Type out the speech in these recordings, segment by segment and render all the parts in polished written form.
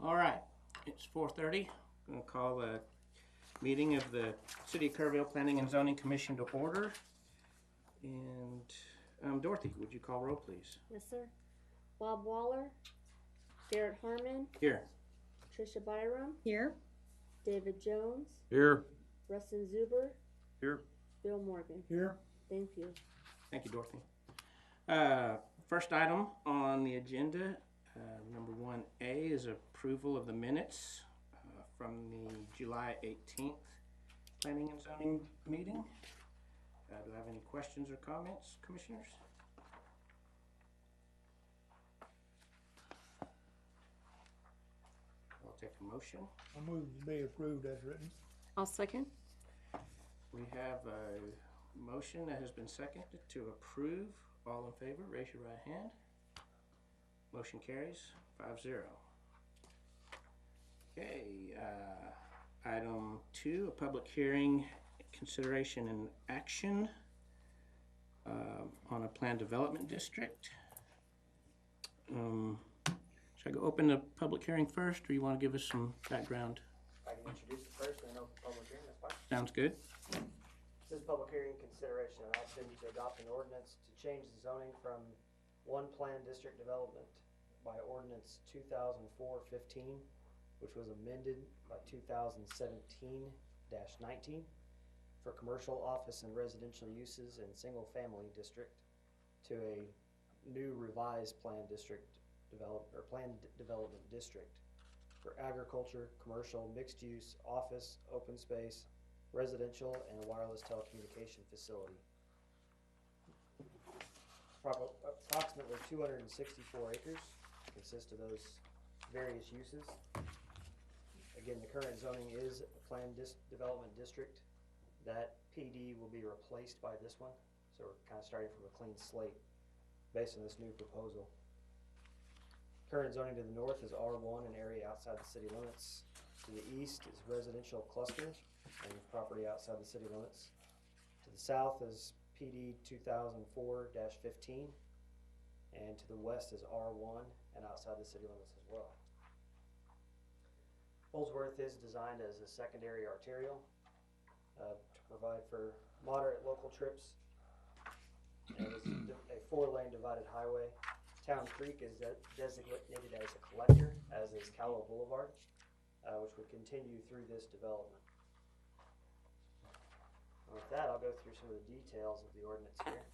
All right, it's 4:30. I'm going to call the meeting of the City of Kerrville Planning and Zoning Commission to order. And Dorothy, would you call roll, please? Yes, sir. Bob Waller, Garrett Harmon, Here. Tricia Byram, Here. David Jones, Here. Rustin Zuber, Here. Bill Morgan. Here. Thank you. Thank you, Dorothy. First item on the agenda, number 1A, is approval of the minutes from the July 18th Planning and Zoning meeting. Do I have any questions or comments, commissioners? I'll take a motion. I move to be approved as written. I'll second. We have a motion that has been seconded to approve. All in favor, raise your right hand. Motion carries 5-0. Okay, item 2, a public hearing, consideration and action on a planned development district. Should I go open the public hearing first, or you want to give us some background? I can introduce it first and then open public hearing, that's fine. Sounds good. This is public hearing consideration and action to adopt an ordinance to change the zoning from one planned district development by ordinance 2004-15, which was amended by 2017-19 for commercial, office, and residential uses in single-family district to a new revised planned district planned development district for agriculture, commercial, mixed use, office, open space, residential, and a wireless telecommunication facility. Approximately 264 acres consist of those various uses. Again, the current zoning is a planned development district. That PD will be replaced by this one, so we're kind of starting from a clean slate based on this new proposal. Current zoning to the north is R1, an area outside the city limits. To the east is residential cluster and property outside the city limits. To the south is PD 2004-15, and to the west is R1 and outside the city limits as well. Holdsworth is designed as a secondary arterial to provide for moderate local trips, and is a 4-lane divided highway. Town Creek is designated as a collector, as is Callow Boulevard, which would continue through this development. With that, I'll go through some of the details of the ordinance here.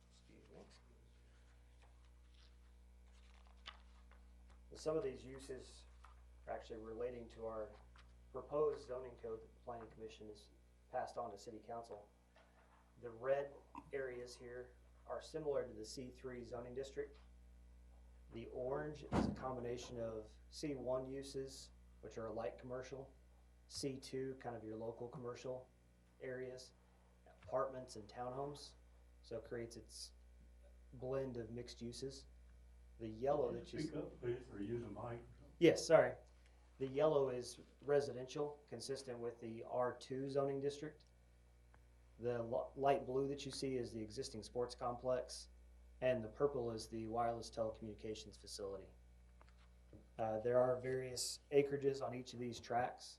Excuse me. So some of these uses are actually relating to our proposed zoning code that the Planning Commission has passed on to City Council. The red areas here are similar to the C3 zoning district. The orange is a combination of C1 uses, which are light commercial, C2, kind of your local commercial areas, apartments and townhomes, so it creates its blend of mixed uses. The yellow that you see. Speak up, please, or use a mic. Yes, sorry. The yellow is residential, consistent with the R2 zoning district. The light blue that you see is the existing sports complex, and the purple is the wireless telecommunications facility. There are various acreages on each of these tracks.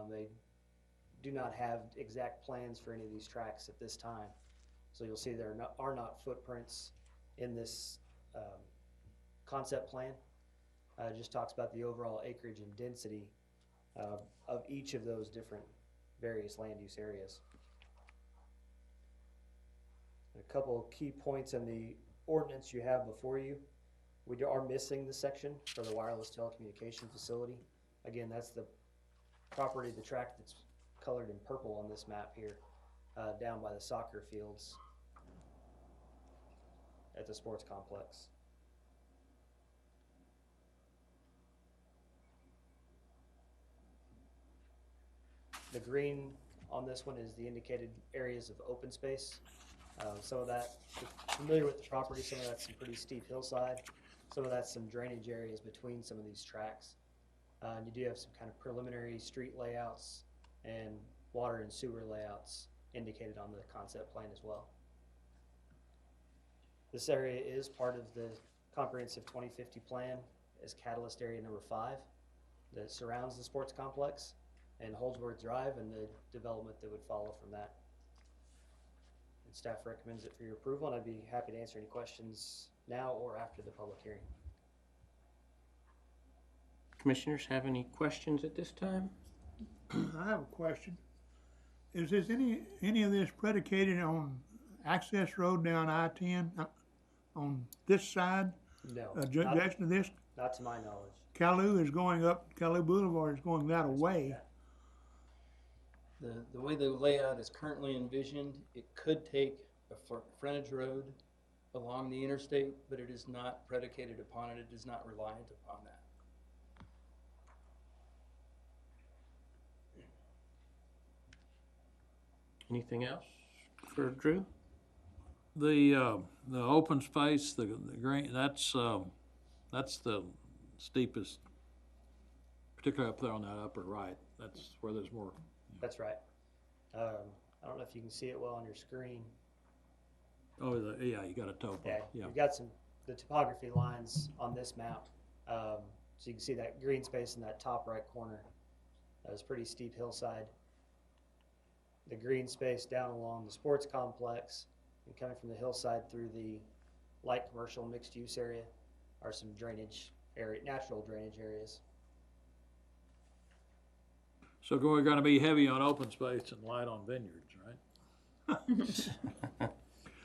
They do not have exact plans for any of these tracks at this time. So you'll see there are not footprints in this concept plan. It just talks about the overall acreage and density of each of those different various land use areas. A couple of key points in the ordinance you have before you. We are missing the section for the wireless telecommunication facility. Again, that's the property, the tract that's colored in purple on this map here, down by the soccer fields at the sports complex. The green on this one is the indicated areas of open space. Some of that, if you're familiar with the property, some of that's some pretty steep hillside. Some of that's some drainage areas between some of these tracks. And you do have some kind of preliminary street layouts and water and sewer layouts indicated on the concept plan as well. This area is part of the comprehensive 2050 plan as catalyst area number 5 that surrounds the sports complex and Holdsworth Drive and the development that would follow from that. And staff recommends it for your approval, and I'd be happy to answer any questions now or after the public hearing. Commissioners have any questions at this time? I have a question. Is this any of this predicated on access road down I-10 on this side? No, Just to this, not to my knowledge. Calou Boulevard is going that way. The way the layout is currently envisioned, it could take a frontage road along the interstate, but it is not predicated upon it. It is not reliant upon that. Anything else for Drew? The open space, the green, that's the steepest, particularly up there on that upper right. That's where there's more. That's right. I don't know if you can see it well on your screen. Oh, yeah, you got a topo. Yeah, Yeah. you've got the topography lines on this map. So you can see that green space in that top right corner. That was pretty steep hillside. The green space down along the sports complex and coming from the hillside through the light commercial mixed use area are some natural drainage areas. So we're going to be heavy on open space and light on vineyards, right?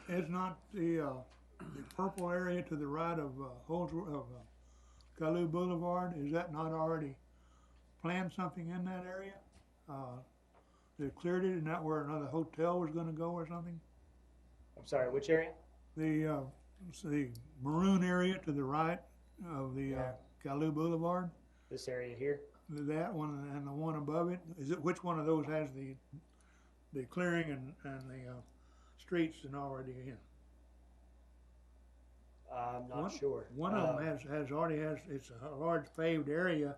Is not the purple area to the right of Calou Boulevard, is that not already planned something in that area? They cleared it, and that where another hotel was gonna go or something? I'm sorry, which area? The maroon area to the right of the Calou Boulevard, This area here? that one and the one above it, which one of those has the clearing and the streets and already in? I'm not sure. One of them it's a large paved area,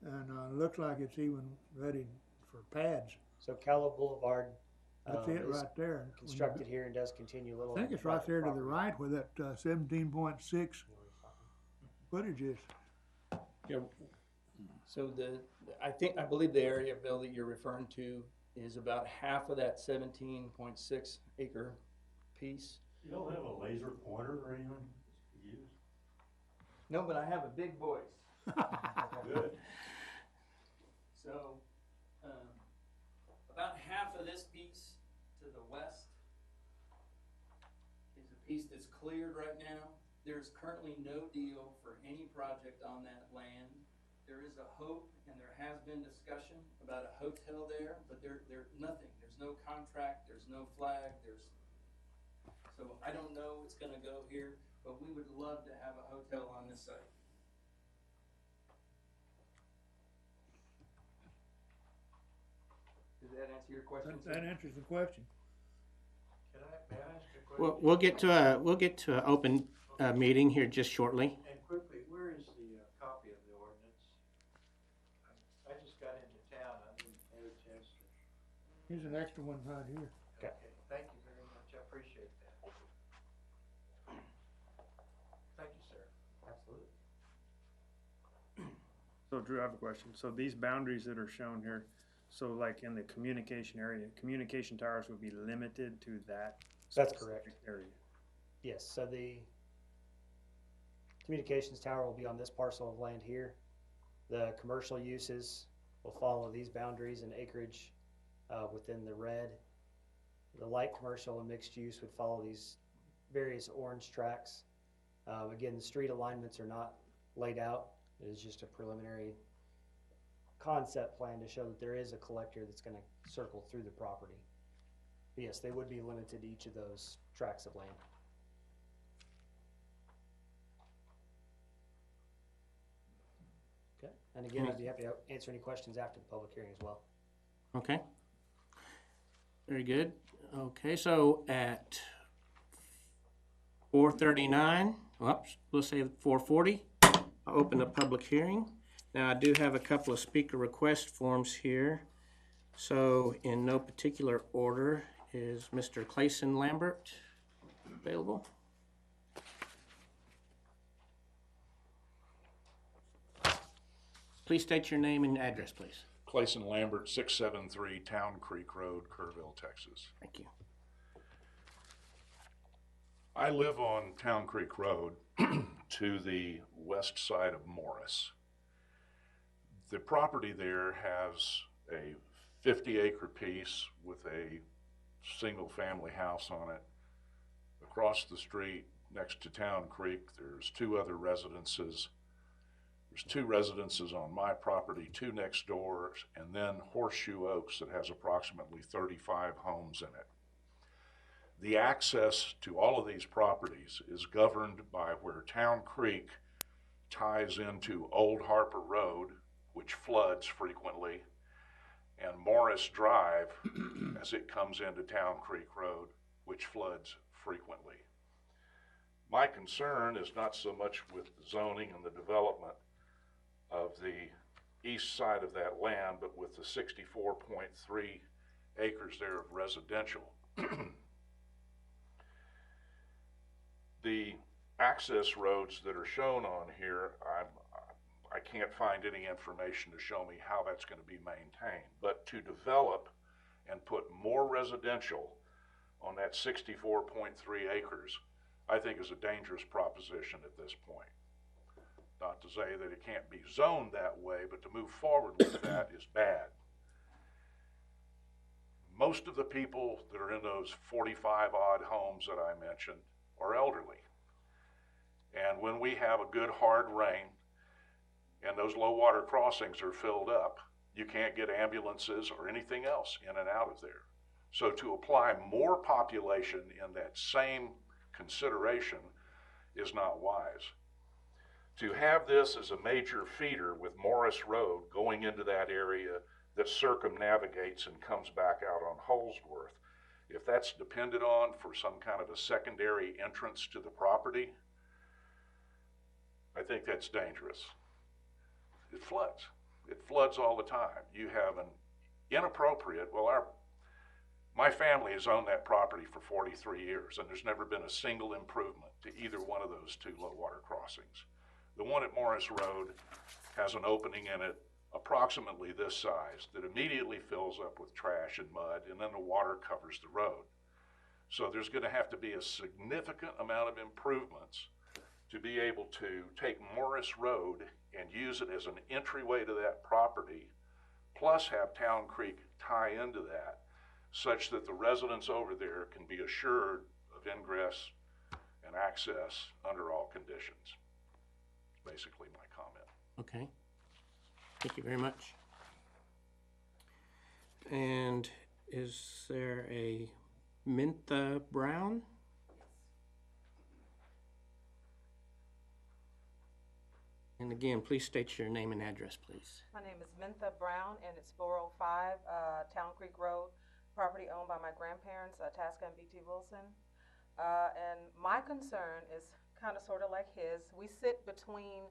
and looks like it's even ready for pads. So Calou Boulevard That's it is right there. constructed here and does continue a little. I think it's right there to the right where that 17.6 footage is. Yeah. So I believe the area, Bill, that you're referring to is about half of that 17.6 acre piece. You don't have a laser pointer or anything to use? No, but I have a big voice. Good. So, about half of this piece to the west is a piece that's cleared right now. There's currently no deal for any project on that land. There is a hope, and there has been discussion about a hotel there, but there's nothing. There's no contract, there's no flag, so I don't know what's gonna go here, but we would love to have a hotel on this site. Does that answer your question? That answers the question. May I ask a question? Well, we'll get to an open meeting here just shortly. And quickly, where is the copy of the ordinance? I just got into town, I didn't have a chance to. Here's an extra one right here. Okay. Thank you very much, I appreciate that. Thank you, sir. Absolutely. So Drew, I have a question. So these boundaries that are shown here, so like in the communication area, communication towers would be limited to that That's specific correct. area? Yes, so the communications tower will be on this parcel of land here. The commercial uses will follow these boundaries and acreage within the red. The light commercial and mixed use would follow these various orange tracks. Again, the street alignments are not laid out. It is just a preliminary concept plan to show that there is a collector that's going to circle through the property. But yes, they would be limited to each of those tracts of land. Okay, and again, I'd be happy to answer any questions after the public hearing as well. Okay. Very good. Okay, so at 4:39, whoops, let's say 4:40, I'll open the public hearing. Now, I do have a couple of speaker request forms here. So, in no particular order, is Mr. Clayson Lambert available? Please state your name and address, please. Clayson Lambert, 673 Town Creek Road, Kerrville, Texas. Thank you. I live on Town Creek Road to the west side of Morris. The property there has a 50-acre piece with a single-family house on it. Across the street, next to Town Creek, there's two other residences. There's two residences on my property, two next door, and then Horseshoe Oaks that has approximately 35 homes in it. The access to all of these properties is governed by where Town Creek ties into Old Harper Road, which floods frequently, and Morris Drive as it comes into Town Creek Road, which floods frequently. My concern is not so much with the zoning and the development of the east side of that land, but with the 64.3 acres there of residential. The access roads that are shown on here, I can't find any information to show me how that's going to be maintained. But to develop and put more residential on that 64.3 acres, I think is a dangerous proposition at this point. Not to say that it can't be zoned that way, but to move forward with that is bad. Most of the people that are in those 45 odd homes that I mentioned are elderly. And when we have a good hard rain and those low water crossings are filled up, you can't get ambulances or anything else in and out of there. So to apply more population in that same consideration is not wise. To have this as a major feeder with Morris Road going into that area that circumnavigates and comes back out on Holdsworth, if that's depended on for some kind of a secondary entrance to the property, I think that's dangerous. It floods. It floods all the time. You have an inappropriate, my family has owned that property for 43 years, and there's never been a single improvement to either one of those two low water crossings. The one at Morris Road has an opening in it approximately this size that immediately fills up with trash and mud, and then the water covers the road. So there's going to have to be a significant amount of improvements to be able to take Morris Road and use it as an entryway to that property, plus have Town Creek tie into that, such that the residents over there can be assured of ingress and access under all conditions. Basically my comment. Okay. Thank you very much. And is there a Mintha Brown? And again, please state your name and address, please. My name is Mintha Brown, and it's 405 Town Creek Road, property owned by my grandparents, Tasca and B.T. Wilson. And my concern is kind of sort of like his. We sit between,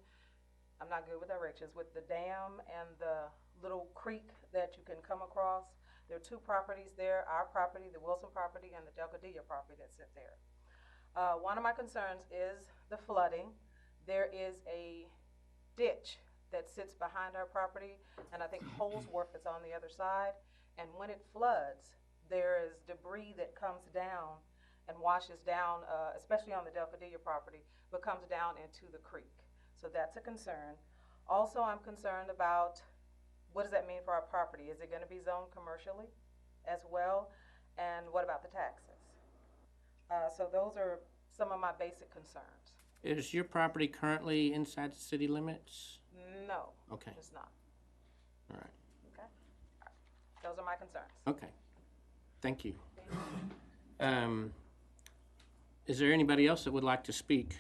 I'm not good with directions, with the dam and the little creek that you can come across. There are two properties there, our property, the Wilson property, and the Delgadillo property that sit there. One of my concerns is the flooding. There is a ditch that sits behind our property, and I think Holdsworth is on the other side. And when it floods, there is debris that comes down and washes down, especially on the Delgadillo property, but comes down into the creek. So that's a concern. Also, I'm concerned about what does that mean for our property? Is it going to be zoned commercially as well? And what about the taxes? So those are some of my basic concerns. Is your property currently inside the city limits? No, Okay. it's not. All right. Okay. All right. Those are my concerns. Okay. Thank you. Is there anybody else that would like to speak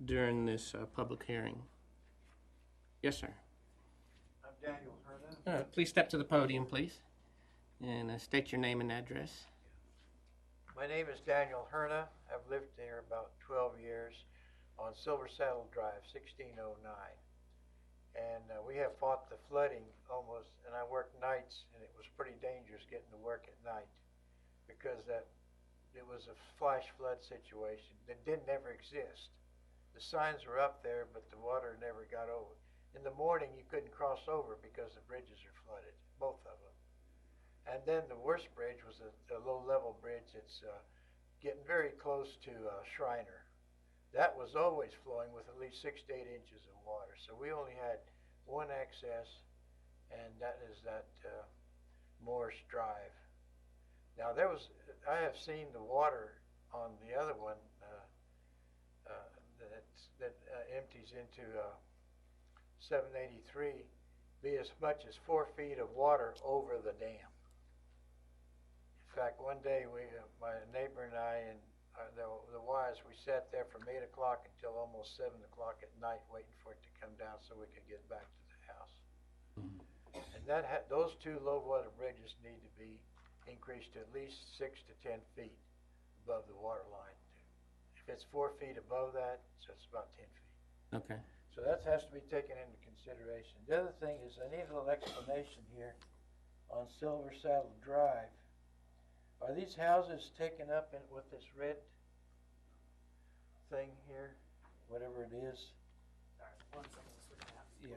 during this public hearing? Yes, sir. I'm Daniel Hernan. Please step to the podium, please, and state your name and address. My name is Daniel Herna. I've lived there about 12 years on Silver Saddle Drive, 1609. And we have fought the flooding almost, and I worked nights, and it was pretty dangerous getting to work at night because it was a flash flood situation that didn't ever exist. The signs were up there, but the water never got over. In the morning, you couldn't cross over because the bridges are flooded, both of them. And then the worst bridge was a low-level bridge that's getting very close to Shriner. That was always flowing with at least 6 to 8 inches of water. So we only had one access, and that is that Morris Drive. Now I have seen the water on the other one that empties into 783 be as much as 4 feet of water over the dam. In fact, one day my neighbor and I and the wives, we sat there from 8 o'clock until almost 7 o'clock at night waiting for it to come down so we could get back to the house. And those two low water bridges need to be increased to at least 6 to 10 feet above the water line. If it's 4 feet above that, so it's about 10 feet. Okay. So that has to be taken into consideration. The other thing is I need a little explanation here on Silver Saddle Drive. Are these houses taken up with this red thing here, whatever it is? Yeah.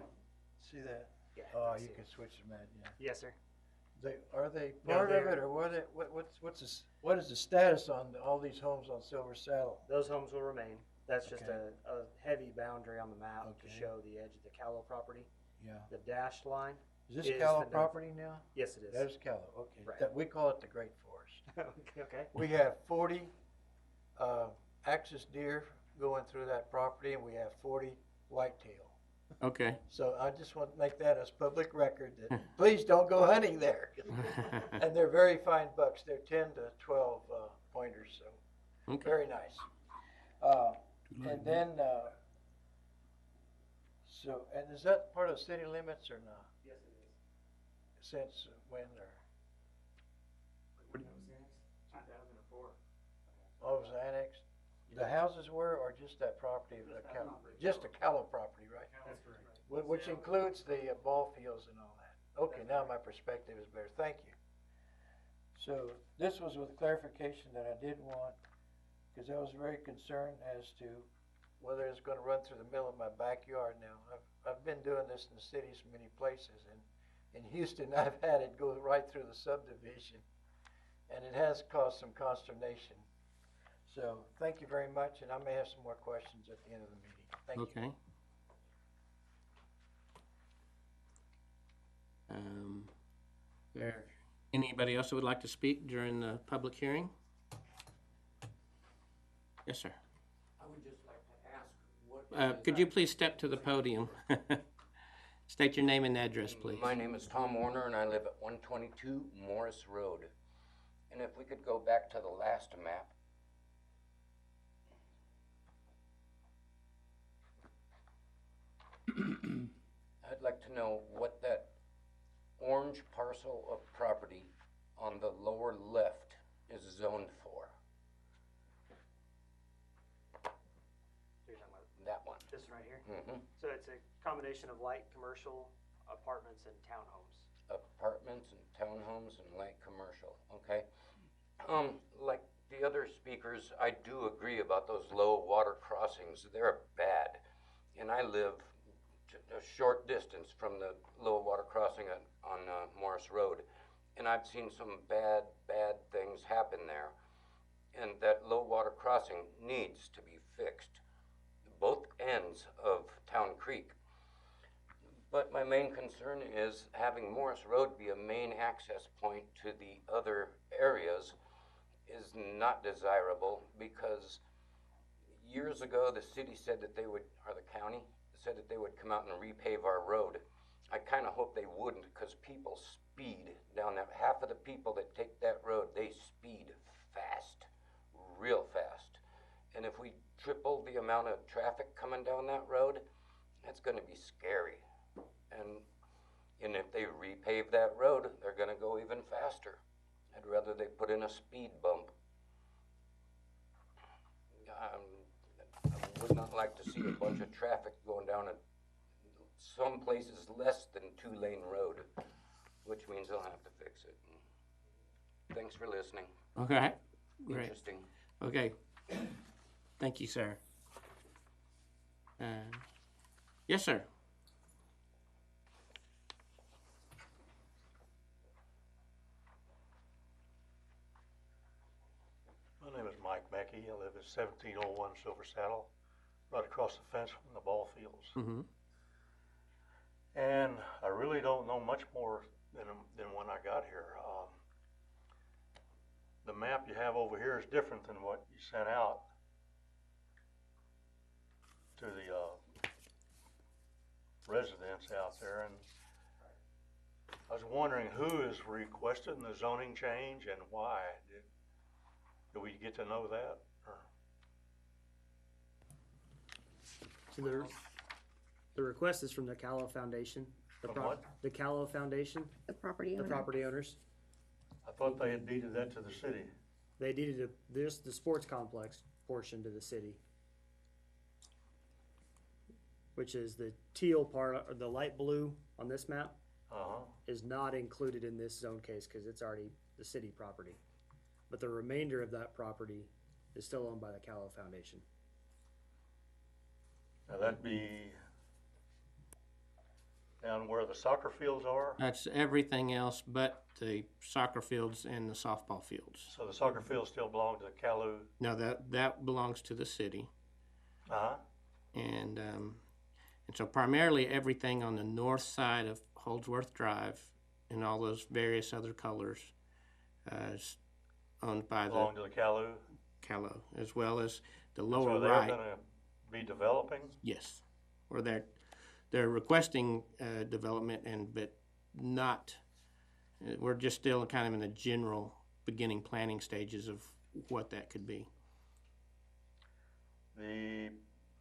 See that? Yeah. Oh, I see you it. can switch them out, yeah. Yes, sir. Are they No, part of they're- it, or what is the status on all these homes on Silver Saddle? Those homes will remain. That's just Okay. a heavy boundary on the map to Okay. show the edge of the Callow property. Yeah. The dashed line. Is this Is Callow the- property now? Yes, it is. That is Callow, okay. Right. We call it the Great Forest. Okay. We have 40 axis deer going through that property, and we have 40 whitetail. Okay. So I just want to make that as public record that please don't go hunting there. And they're very fine bucks. They're 10 to 12 pointers, so Okay. very nice. And then, and is that part of city limits or not? Yes, it is. Since when or? It was annexed 2004. Oh, it was annexed? The houses were, or just that property? Just the Callow property, right? That's correct. Which includes the ball fields and all that. Okay, now my perspective is better. Thank you. So this was with clarification that I did want, because I was very concerned as to whether it's going to run through the middle of my backyard now. I've been doing this in the cities many places, and in Houston I've had it go right through the subdivision, and it has caused some consternation. So thank you very much, and I may have some more questions at the end of the meeting. Thank you. Okay. There. Anybody else that would like to speak during the public hearing? Yes, sir. I would just like to ask what. Could you please step to the podium? State your name and address, please. My name is Tom Warner and I live at 122 Morris Road. And if we could go back to the last map. I'd like to know what that orange parcel of property on the lower left is zoned for. You're talking about That one. this right here. Mm-hmm. So it's a combination of light commercial, apartments, and townhomes. Apartments and townhomes and light commercial, okay? Like the other speakers, I do agree about those low water crossings. They're bad. And I live a short distance from the low water crossing on Morris Road. And I've seen some bad things happen there. And that low water crossing needs to be fixed. Both ends of Town Creek. But my main concern is having Morris Road be a main access point to the other areas is not desirable, because years ago the city said that they would, or the county said that they would come out and repave our road. I kind of hope they wouldn't, because people speed down there. Half of the people that take that road, they speed fast, real fast. And if we triple the amount of traffic coming down that road, that's going to be scary. And if they repave that road, they're going to go even faster. I'd rather they put in a speed bump. I would not like to see a bunch of traffic going down at some places less than 2-lane road, which means they'll have to fix it. Thanks for listening. Okay, great. Interesting. Okay. Thank you, sir. Yes, sir. My name is Mike Mackey. I live at 1701 Silver Saddle, right across the fence from the ball fields. Mm-hmm. And I really don't know much more than when I got here. The map you have over here is different than what you sent out to the residents out there. And I was wondering who is requesting the zoning change and why. Do we get to know that? Or? So the request is from the Callow Foundation. From what? The Callow Foundation, The property the owner. property owners. I thought they had deeded that to the city. They deeded the sports complex portion to the city, which is the teal part, or the light blue on this map, Uh-huh. is not included in this zone case because it's already the city property. But the remainder of that property is still owned by the Callow Foundation. Now that'd be down where the soccer fields are. That's everything else but the soccer fields and the softball fields. So the soccer fields still belong to the Calou. No, that belongs to the city. Uh-huh. And so primarily everything on the north side of Holdsworth Drive and all those various other colors is owned by Belong to the Calou. Callow, as well as the So lower they're right. gonna be developing? Yes, or they're requesting development, but not. We're just still kind of in the general beginning planning stages of what that could be. The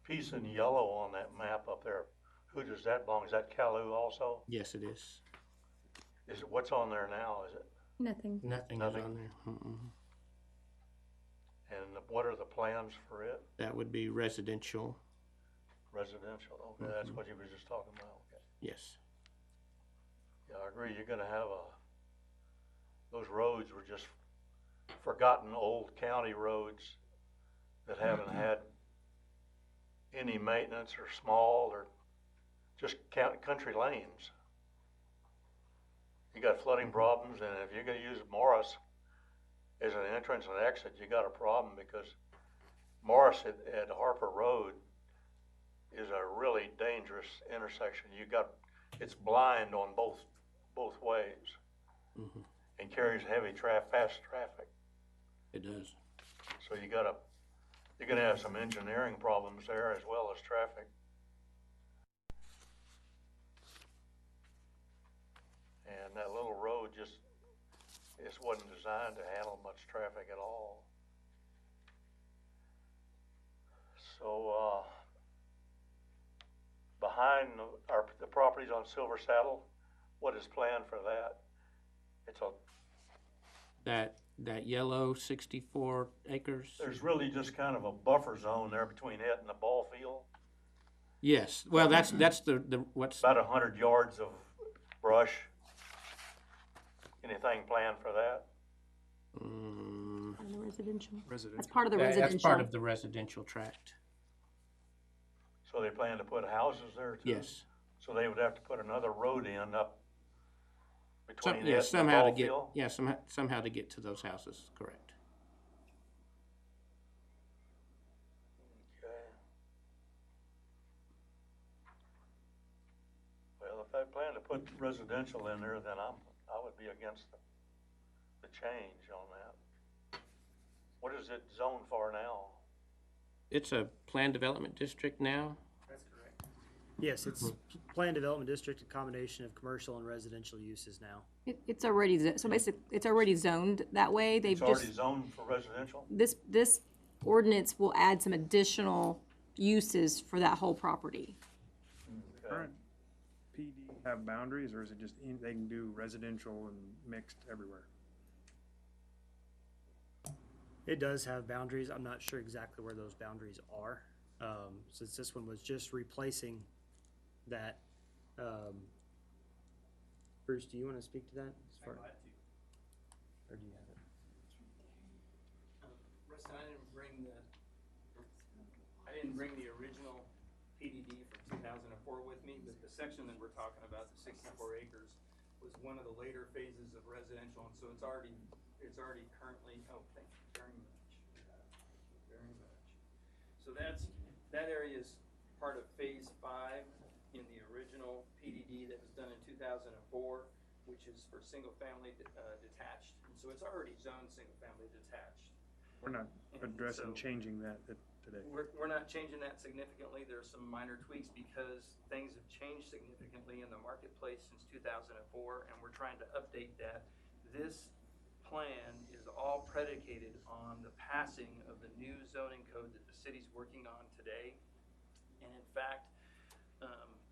piece in yellow on that map up there, who does that belong? Is that Calou also? Yes, it is. Is it, what's on there now? Is it? Nothing. Nothing is on there. Mm-mm. And what are the plans for it? That would be residential. Residential. Okay, that's what you were just talking about. Okay. Yes. Yeah, I agree. You're gonna have those roads were just forgotten old county roads that haven't had any maintenance or small or just country lanes. You got flooding problems, and if you're gonna use Morris as an entrance and exit, you got a problem because Morris at Harper Road is a really dangerous intersection. It's blind on both ways, Mm-hmm. and carries heavy fast traffic. It does. So you're gonna have some engineering problems there as well as traffic. And that little road just wasn't designed to handle much traffic at all. So behind the properties on Silver Saddle, what is planned for that? It's That yellow 64 acres. there's really just kind of a buffer zone there between it and the ball field. Yes. Well, that's the what's About 100 yards of brush. Anything planned for that? Part of the residential. Residential. That's part of the residential. That's part of the residential tract. So they plan to put houses there too? Yes. So they would have to put another road in up between it and the somehow to ball get field? somehow to get to those houses. Correct. Okay. Well, if they plan to put residential in there, then I would be against the change on that. What is it zoned for now? It's a planned development district now. That's correct. Yes, it's planned development district, a combination of commercial and residential uses now. It's already, so basically, it's already zoned that way. They've It's already just, zoned for residential? this ordinance will add some additional uses for that whole property. Okay. Current PD have boundaries, or is it just they can do residential and mixed everywhere? It does have boundaries. I'm not sure exactly where those boundaries are. Since this one was just replacing that Bruce, do you want to speak to that? As far, I'm glad to. or do you have it? Rustin, I didn't bring the original PDD from 2004 with me, but the section that we're talking about, the 64 acres, was one of the later phases of residential, and so it's already currently, oh, thank you very much. Very much. So that area is part of phase 5 in the original PDD that was done in 2004, which is for single family detached, and so it's already zoned single family detached. We're not addressing changing that today. We're not changing that significantly. There's some minor tweaks because things have changed significantly in the marketplace since 2004, and we're trying to update that. This plan is all predicated on the passing of the new zoning code that the city's working on today. And in fact,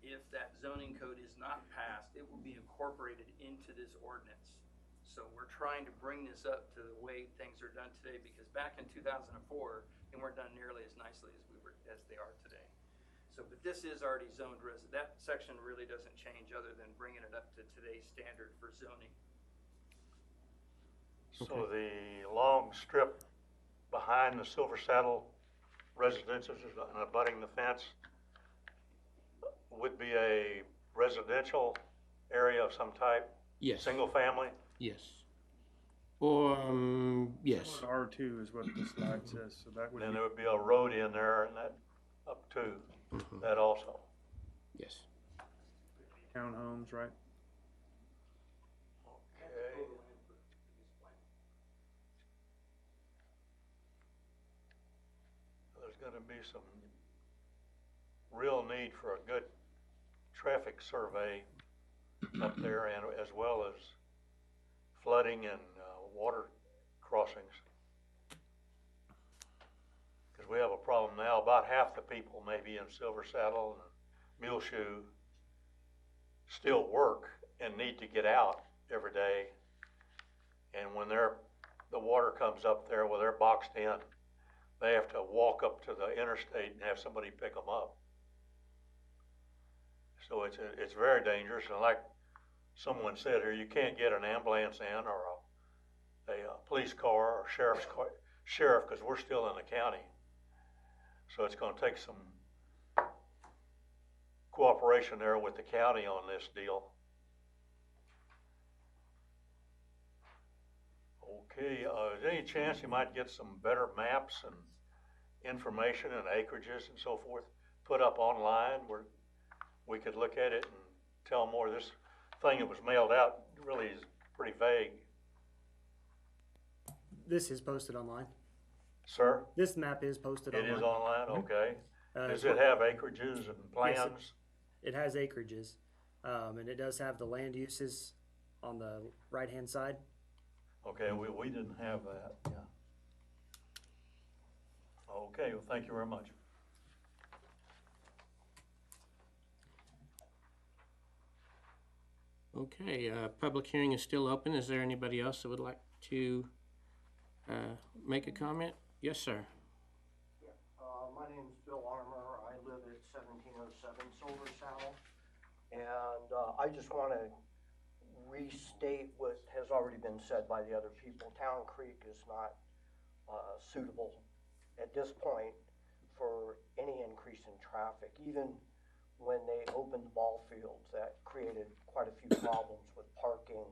if that zoning code is not passed, it will be incorporated into this ordinance. So we're trying to bring this up to the way things are done today, because back in 2004, they weren't done nearly as nicely as they are today. So, but this is already zoned that section really doesn't change other than bringing it up to today's standard for zoning. So the long strip behind the Silver Saddle residences and abutting the fence would be a residential area of some type? Yes. Single family? Yes. Or, yes. R2 is what the slide says, so that would Then be, there would be a road in there and that up to that also. Yes. townhomes, right? Okay. There's gonna be some real need for a good traffic survey up there, and as well as flooding and water crossings. Because we have a problem now, about half the people maybe in Silver Saddle and Muleshoe still work and need to get out every day. And when the water comes up there, well, they're boxed in, they have to walk up to the interstate and have somebody pick them up. So it's very dangerous, and like someone said here, you can't get an ambulance in or a police car or sheriff, because we're still in the county. So it's going to take some cooperation there with the county on this deal. Okay, is there any chance you might get some better maps and information and acreages and so forth put up online where we could look at it and tell more? This thing that was mailed out really is pretty vague. This is posted online. Sir? This map is posted online. It is online, okay. Does It's it have acreages and Yes, plans? it has acreages, and it does have the land uses on the right-hand side. Okay, we didn't have that, yeah. Okay, well, thank you very much. Okay, public hearing is still open. Is there anybody else that would like to make a comment? Yes, sir. My name's Bill Armour. I live at 1707 Silver Saddle. And I just want to restate what has already been said by the other people. Town Creek is not suitable at this point for any increase in traffic. Even when they opened the ball fields, that created quite a few problems with parking,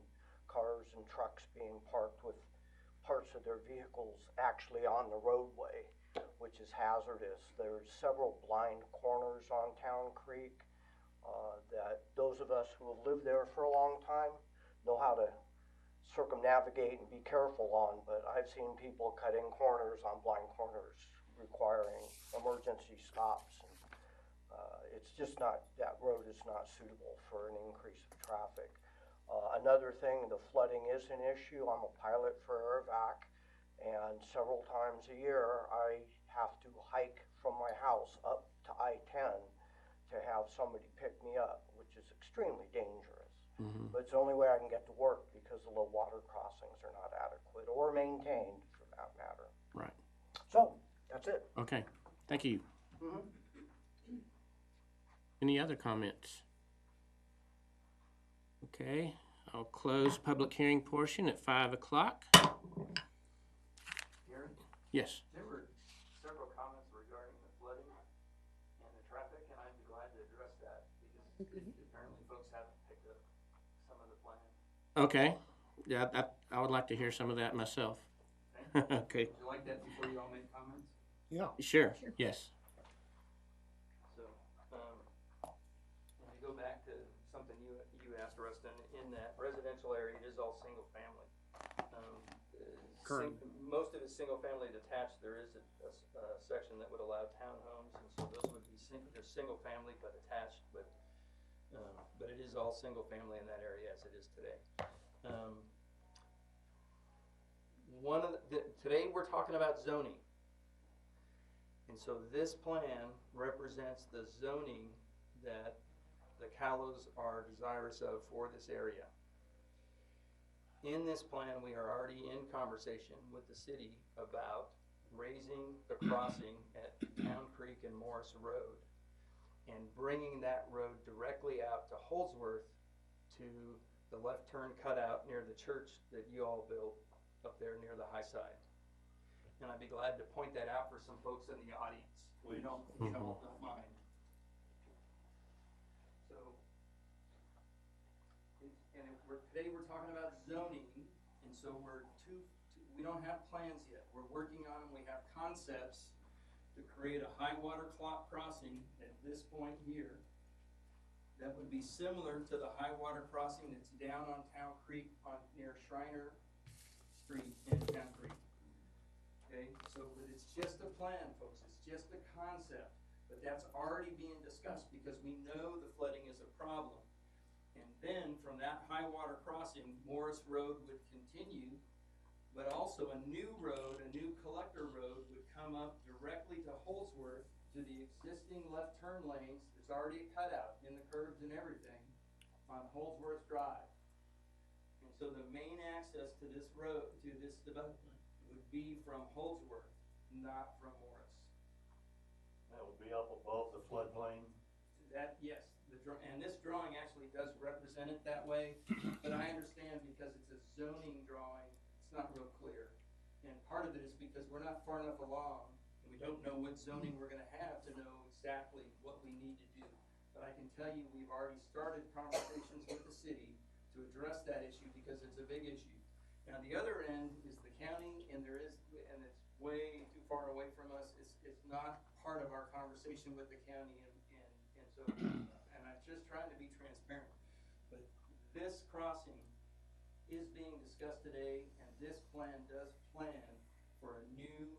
cars and trucks being parked with parts of their vehicles actually on the roadway, which is hazardous. There's several blind corners on Town Creek that those of us who have lived there for a long time know how to circumnavigate and be careful on, but I've seen people cutting corners on blind corners requiring emergency stops. It's just not, that road is not suitable for an increase of traffic. Another thing, the flooding is an issue. I'm a pilot for AirVac, and several times a year I have to hike from my house up to I-10 to have somebody pick me up, which is extremely dangerous. Mm-hmm. But it's the only way I can get to work because the low water crossings are not adequate or maintained for that matter. Right. So, that's it. Okay, thank you. Mm-hmm. Any other comments? Okay, I'll close public hearing portion at 5 o'clock. Gary, Yes. there were several comments regarding the flooding and the traffic, and I'd be glad to address that because apparently folks haven't picked up some of the plan. Okay. Yeah, I would like to hear some of that myself. Okay. Would you like that before you all make comments? Yeah. Sure. Yes. So, when we go back to something you asked, Rustin, in that residential area, it is all single family. Current. Most of it's single family detached. There is a section that would allow townhomes, and so those would be they're single family but attached, but it is all single family in that area as it is today. Today we're talking about zoning. And so this plan represents the zoning that the Callows are desirous of for this area. In this plan, we are already in conversation with the city about raising the crossing at Town Creek and Morris Road and bringing that road directly out to Holdsworth to the left turn cutout near the church that you all built up there near the high side. And I'd be glad to point that out for some folks in the audience. If you all don't mind. So, today we're talking about zoning, and so we don't have plans yet. We're working on them. We have concepts to create a high water crossing at this point here that would be similar to the high water crossing that's down on Town Creek near Shriner Street in Town Creek. Okay, so it's just a plan, folks. It's just a concept, but that's already being discussed because we know the flooding is a problem. And then from that high water crossing, Morris Road would continue, but also a new road, a new collector road would come up directly to Holdsworth to the existing left turn lanes. There's already a cutout in the curbs and everything on Holdsworth Drive. And so the main access to this road, to this development, would be from Holdsworth, not from Morris. That would be up above the floodplain. That, yes, and this drawing actually does represent it that way, but I understand because it's a zoning drawing, it's not real clear. And part of it is because we're not far enough along, and we don't know what zoning we're gonna have to know exactly what we need to do. But I can tell you, we've already started conversations with the city to address that issue because it's a big issue. Now, the other end is the county, and it's way too far away from us. It's not part of our conversation with the county, and so, and I'm just trying to be transparent. But this crossing is being discussed today, and this plan does plan for a new,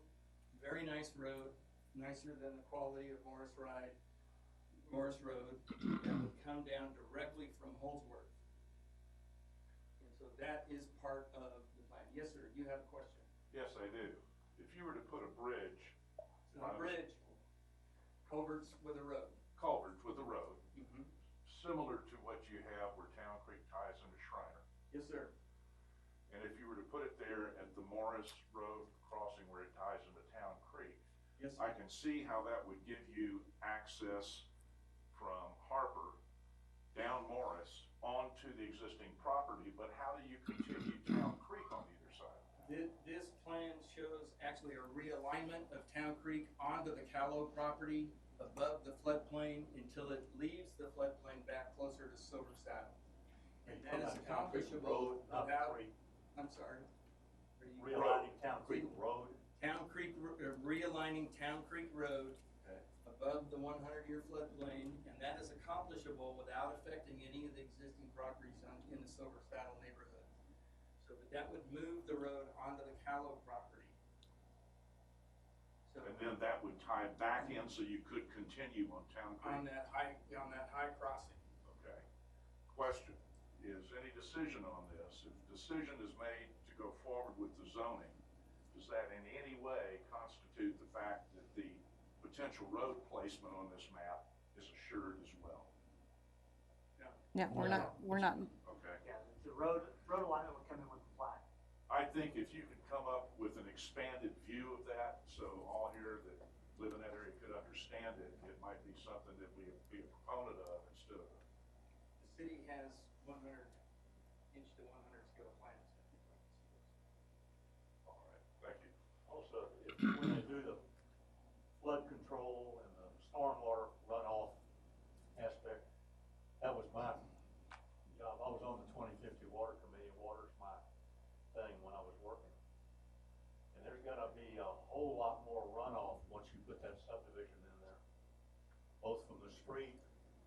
very nice road, nicer than the quality of Morris Road, that would come down directly from Holdsworth. And so that is part of the plan. Yes, sir, you have a question? Yes, I do. If you were to put a bridge. It's not a bridge, culverts with a road. Culverts with a road, Mm-hmm. similar to what you have where Town Creek ties into Shriner. Yes, sir. And if you were to put it there at the Morris Road crossing where it ties into Town Creek, Yes, sir. I can see how that would give you access from Harper down Morris onto the existing property, but how do you continue Town Creek on either side? This plan shows actually a realignment of Town Creek onto the Callow property above the floodplain until it leaves the floodplain back closer to Silver Saddle. And that is accomplishable without, I'm sorry. Realigning Town Creek Road. Realigning Town Creek Road above the 100-year floodplain, and that is accomplishable without affecting any of the existing properties in the Silver Saddle neighborhood. So that would move the road onto the Callow property. So And then that would tie back in so you could continue on Town Creek? on that high crossing. Okay. Question, is any decision on this? If the decision is made to go forward with the zoning, does that in any way constitute the fact that the potential road placement on this map is assured as well? No. Yeah, we're not, Okay. Yeah, the road alignment would come in with the plat. I think if you could come up with an expanded view of that, so all here that live in that area could understand it, it might be something that we would be a proponent of instead of. The city has 100 whole lot more runoff once you put that subdivision in there. Both from the street,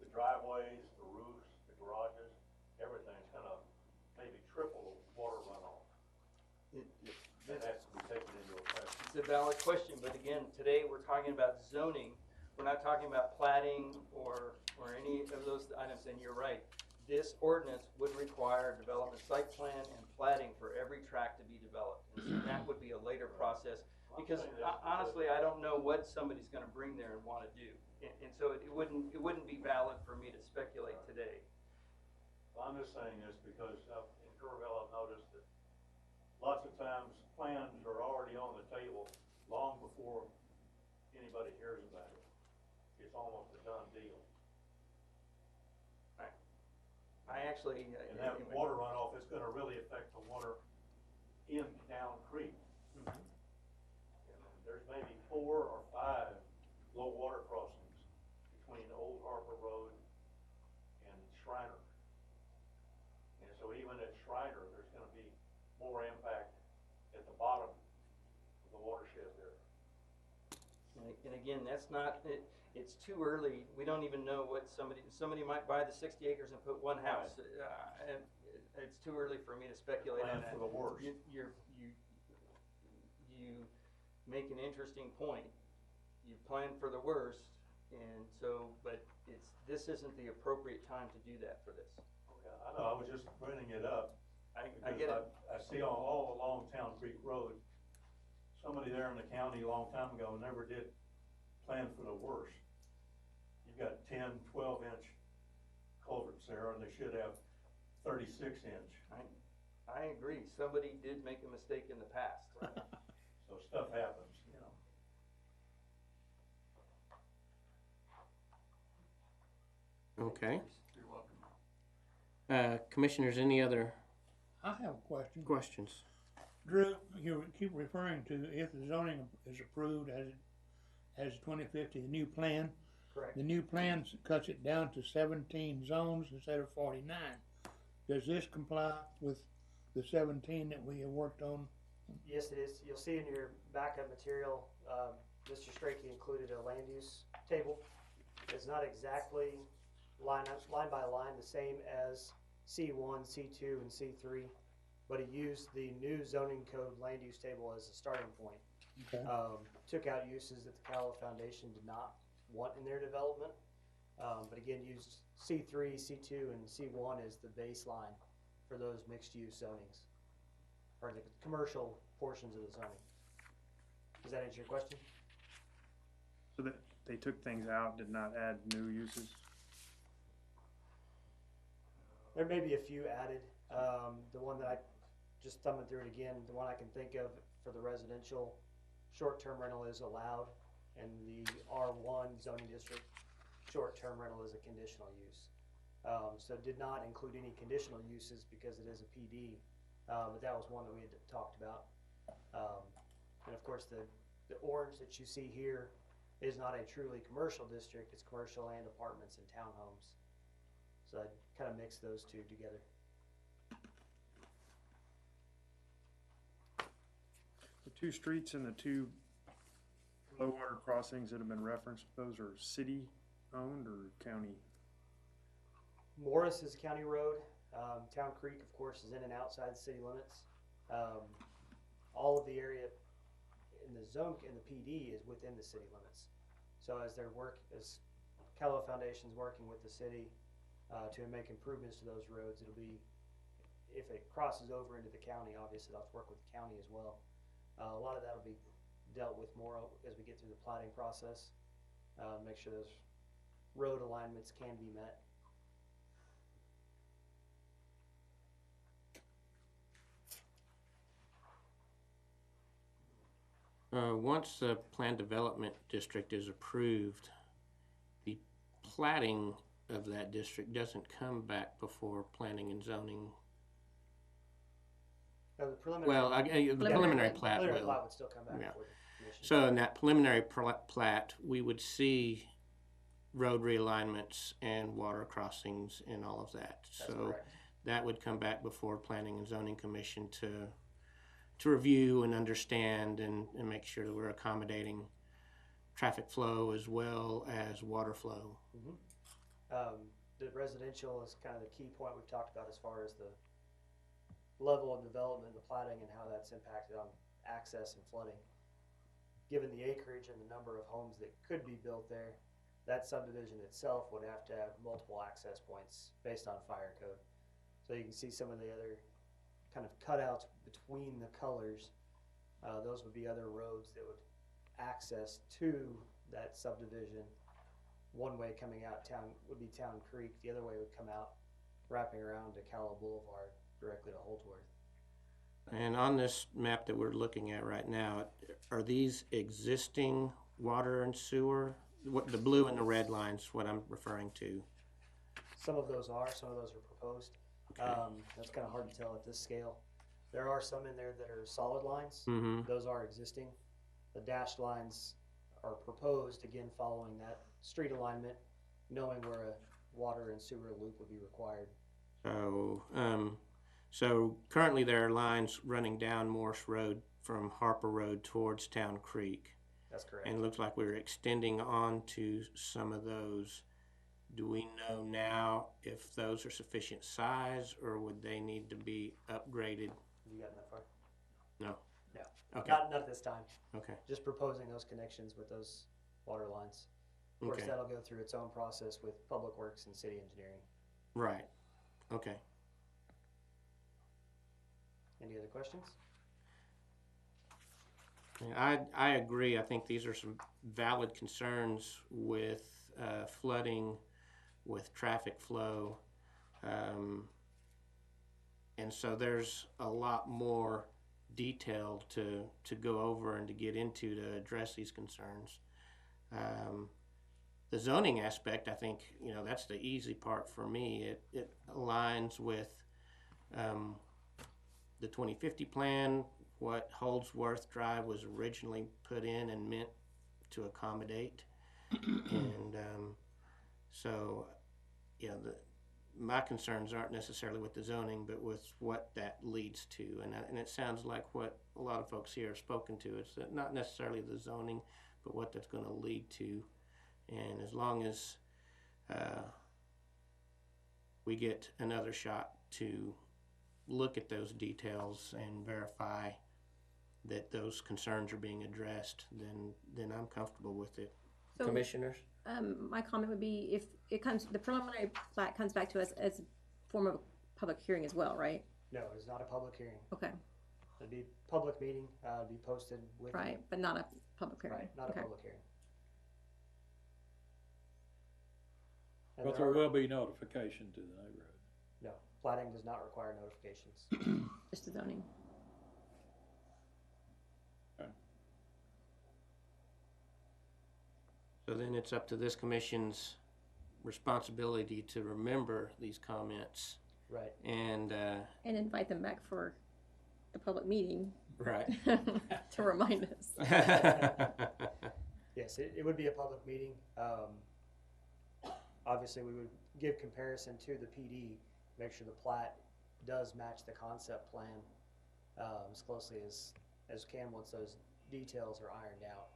the driveways, the roofs, the garages, everything's gonna maybe triple water runoff. That has to be taken into account. It's a valid question, but again, today we're talking about zoning. We're not talking about plating or any of those items, and you're right. This ordinance would require development site plan and plating for every tract to be developed. And so that would be a later process, because honestly, I don't know what somebody's gonna bring there and wanna do. And so it wouldn't be valid for me to speculate today. I'm just saying this because in Kerrville, I've noticed that lots of times plans are already on the table long before anybody hears about it. It's almost a done deal. I actually. And that water runoff is gonna really affect the water in Town Creek. There's maybe 4 or 5 low water crossings between Old Harbor Road and Shriner. And so even at Shriner, there's gonna be more impact at the bottom of the watershed there. And again, that's not, it's too early. We don't even know what somebody might buy the 60 acres and put one house. And it's too early for me to speculate on Plan that. for the worst. You make an interesting point. You plan for the worst, and so, but this isn't the appropriate time to do that for this. Okay, I know, I was just bringing it up. I get it. I see all along Town Creek Road, somebody there in the county a long time ago never did plan for the worst. You've got 10, 12-inch culverts there, and they should have 36-inch. I agree. Somebody did make a mistake in the past. So stuff happens, you know. Okay. You're welcome. Commissioners, any other I have a question. questions? Drew, you keep referring to if the zoning is approved as 2050, the new plan. Correct. The new plan cuts it down to 17 zones instead of 49. Does this comply with the 17 that we have worked on? Yes, it is. You'll see in your backup material, Mr. Strachey included a land use table. It's not exactly line by line the same as C1, C2, and C3, but he used the new zoning code land use table as a starting point. Okay. Took out uses that the Calla Foundation did not want in their development, but again used C3, C2, and C1 as the baseline for those mixed use zonings, or the commercial portions of the zoning. Does that answer your question? So that they took things out, did not add new uses? There may be a few added. The one that I, just thumbing through it again, the one I can think of for the residential short-term rental is allowed, and the R1 zoning district short-term rental is a conditional use. So did not include any conditional uses because it is a PD, but that was one that we had talked about. And of course the orange that you see here is not a truly commercial district, it's commercial and apartments and townhomes. So I kind of mix those two together. The 2 streets and the 2 low water crossings that have been referenced, those are city owned or county? Morris is a county road. Town Creek, of course, is in and outside the city limits. All of the area in the zone, in the PD, is within the city limits. So as Calla Foundation's working with the city to make improvements to those roads, it'll be, if it crosses over into the county, obviously they'll have to work with the county as well. A lot of that will be dealt with more as we get through the plating process. Make sure those road alignments can be met. Once the planned development district is approved, the plating of that district doesn't come back before planning and zoning. The preliminary, Well, the preliminary plat preliminary will. plat would still come back Yeah. before the commission. So in that preliminary plat, we would see road realignments and water crossings and all of that. That's So correct. that would come back before Planning and Zoning Commission to to review and understand and make sure that we're accommodating traffic flow as well as water flow. The residential is kind of the key point we've talked about as far as the level of development, the platting, and how that's impacted on access and flooding. Given the acreage and the number of homes that could be built there, that subdivision itself would have to have multiple access points based on fire code. So you can see some of the other kind of cutouts between the colors. Those would be other roads that would access to that subdivision. One way coming out town would be Town Creek, the other way would come out wrapping around to Callow Boulevard directly to Holdsworth. And on this map that we're looking at right now, are these existing water and sewer? What the blue and the red lines, what I'm referring to? Some of those are, some of those are proposed. Okay. That's kind of hard to tell at this scale. There are some in there that are solid lines. Mm-hmm. Those are existing. The dashed lines are proposed, again, following that street alignment, knowing where a water and sewer loop would be required. So currently there are lines running down Morse Road from Harper Road towards Town Creek. That's correct. And it looks like we're extending on to some of those. Do we know now if those are sufficient size, or would they need to be upgraded? Have you gotten that far? No. No. Okay. Not this time. Okay. Just proposing those connections with those water lines. Of course, Okay. that'll go through its own process with Public Works and City Engineering. Right. Okay. Any other questions? I agree. I think these are some valid concerns with flooding, with traffic flow. And so there's a lot more detail to go over and to get into to address these concerns. The zoning aspect, I think, that's the easy part for me. It aligns with the 2050 plan, what Holdsworth Drive was originally put in and meant to accommodate. And so, my concerns aren't necessarily with the zoning, but with what that leads to. And it sounds like what a lot of folks here have spoken to. It's not necessarily the zoning, but what that's going to lead to. And as long as we get another shot to look at those details and verify that those concerns are being addressed, then I'm comfortable with it. So, Commissioners? My comment would be if the preliminary plat comes back to us as a form of a public hearing as well, right? No, it's not a public hearing. Okay. It'd be a public meeting, be posted with. Right, but not a public hearing. Right, not Okay. a public hearing. And But there there are- will be notification to the neighborhood. No, plating does not require notifications. Just the zoning. So then it's up to this commission's responsibility to remember these comments Right. and And invite them back for the public meeting right. to remind us. Yes, it would be a public meeting. Obviously, we would give comparison to the PD, make sure the plat does match the concept plan as closely as can once those details are ironed out.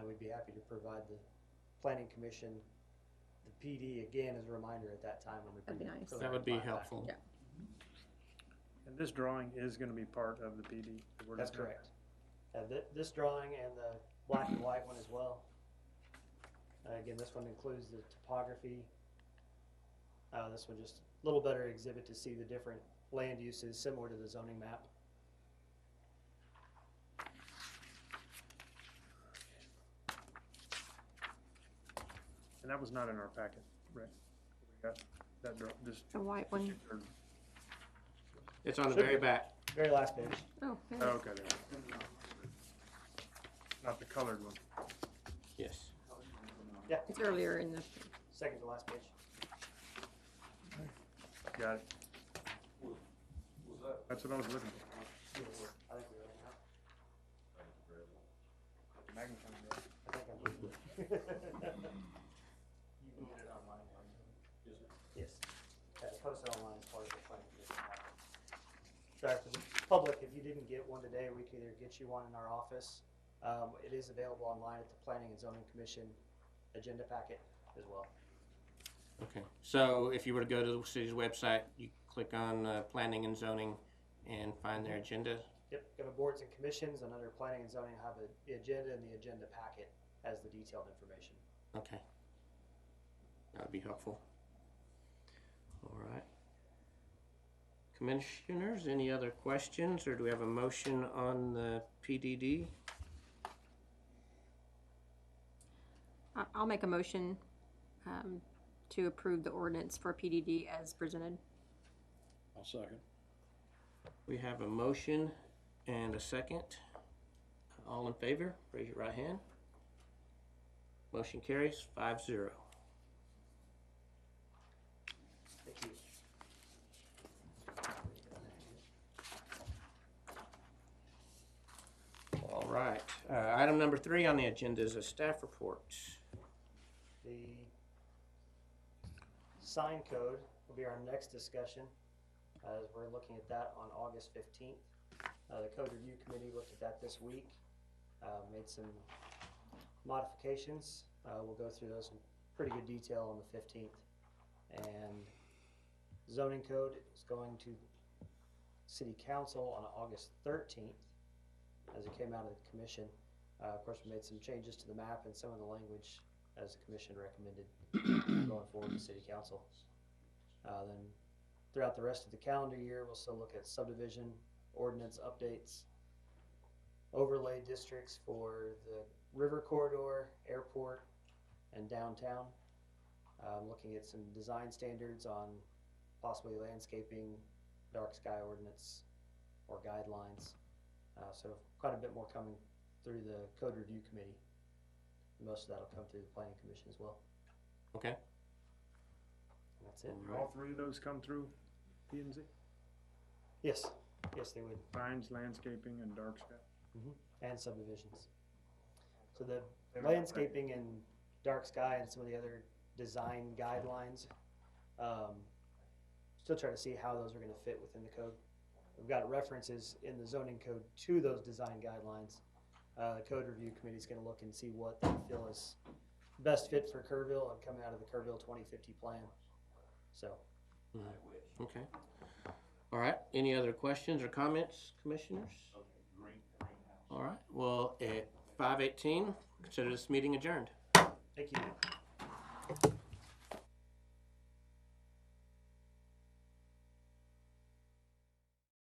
We'd be happy to provide the Planning Commission, the PD, again, as a reminder at that time when we That'd be bring the nice. That preliminary would be plat back. helpful. Yeah. And this drawing is gonna be part of the PD. that we're That's looking at. correct. This drawing and the black and white one as well. Again, this one includes the topography. This one just a little better exhibit to see the different land uses similar to the zoning map. And that was not in our packet, right? We got that just. The white one. It's on the very back. Very last page. Oh, Oh, yeah. okay, there. Not the colored one. Yes. It's earlier in the. Second to last page. Got it. That's what I was looking for. I think we're ready now. Magnifying I think I'm good. You can get it online. Yes. It's posted online as part of the planning commission. Sorry, for the public, if you you didn't get one today, we can either get you one in our office. It is available online at the Planning and Zoning Commission agenda packet as well. Okay, so if you were to go to the city's website, you click on planning and zoning and find their agenda. Yep, go to boards and commissions, and under planning and zoning, have the agenda, and the agenda packet has the detailed information. Okay, that would be helpful. All right. Commissioners, any other questions, or do we have a motion on the PDD? I'll make a motion to approve the ordinance for PDD as presented. I'll second. We have a motion and a second. All in favor, raise your right hand. Motion carries 5-0. Thank you. All right, item number 3 on the agenda is a staff report. The sign code will be our next discussion, as we're looking at that on August 15th. The code review committee looked at that this week, made some modifications. We'll go through those in pretty good detail on the 15th. And zoning code is going to city council on August 13th, as it came out of the commission. Of course, we made some changes to the map and some of the language as the commission recommended going forward to city council. Then throughout the rest of the calendar year, we'll still look at subdivision, ordinance updates, overlay districts for the river corridor, airport, and downtown. Looking at some design standards on possibly landscaping, dark sky ordinance, or guidelines. So quite a bit more coming through the code review committee. Most of that will come through the planning commission as well. Okay. And that's it. All 3 of those come through P&Z? Yes, yes they would. Signs, landscaping, and dark sky. And subdivisions. So the landscaping and dark sky and some of the other design guidelines, still trying to see how those are going to fit within the code. We've got references in the zoning code to those design guidelines. The code review committee is going to look and see what they feel is best fit for Kerrville and coming out of the Kerrville 2050 plan. So, Okay. All right, any other questions or comments, commissioners? All right, well, at 5:18, consider this meeting adjourned. thank you.